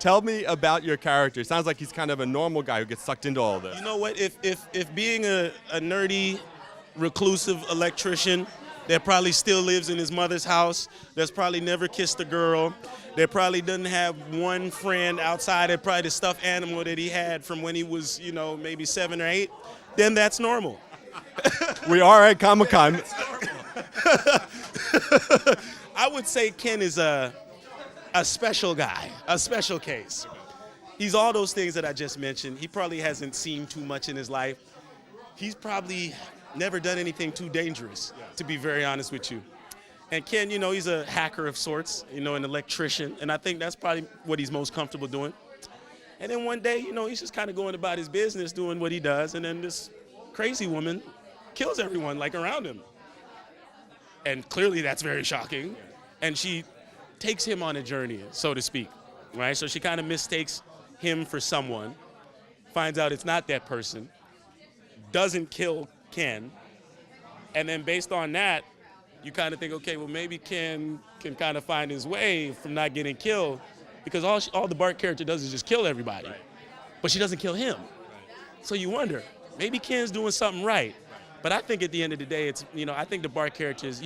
Tell me about your character. Sounds like he's kind of a normal guy who gets sucked into all this. You know what? If being a nerdy, reclusive electrician that probably still lives in his mother's house, that's probably never kissed a girl, that probably doesn't have one friend outside of probably the stuffed animal that he had from when he was, maybe 7 or 8, then that's normal. We are at Comic-Con. I would say Ken is a special guy, a special case. He's all those things that I just mentioned. He probably hasn't seen too much in his life. He's probably never done anything too dangerous, to be very honest with you. And Ken, he's a hacker of sorts, an electrician, and I think that's probably what he's most comfortable doing. And then one day, he's just kind of going about his business, doing what he does, and then this crazy woman kills everyone, like, around him. And clearly that's very shocking. And she takes him on a journey, so to speak, right? So she kind of mistakes him for someone, finds out it's not that person, doesn't kill Ken, and then based on that, you kind of think, okay, well, maybe Ken can kind of find his way from not getting killed, because all the Bart character does is just kill everybody, right. But she doesn't kill him. Right. So you wonder, maybe Ken's doing something right. But I think at the end of the day, it's, I think the Bart character is,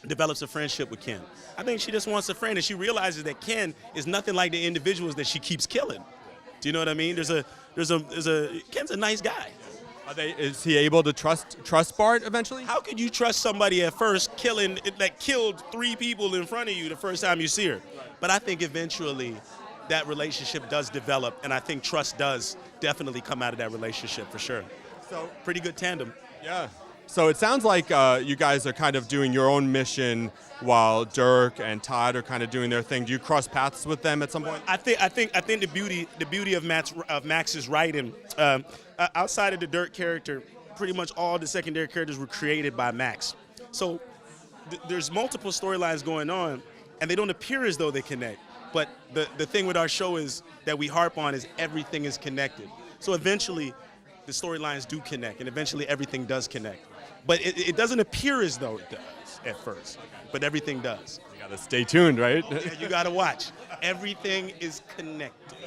develops a friendship with Ken. I think she just wants a friend, and she realizes that Ken is nothing like the individuals that she keeps killing. Do you know what I mean? Ken's a nice guy. Is he able to trust Bart eventually? How could you trust somebody at first that killed 3 people in front of you the first time you see her? Right. But I think eventually that relationship does develop, and I think trust does definitely come out of that relationship for sure. So pretty good tandem. Yeah. So it sounds like you guys are kind of doing your own mission while Dirk and Todd are kind of doing their thing. Do you cross paths with them at some point? I think the beauty of Max's writing, outside of the Dirk character, pretty much all the secondary characters were created by Max. So there's multiple storylines going on, and they don't appear as though they connect. But the thing with our show is that we harp on is everything is connected. So eventually the storylines do connect, and eventually everything does connect. But it doesn't appear as though it does at first, but everything does. You gotta stay tuned, right? Oh, yeah, you gotta watch. Everything is connected.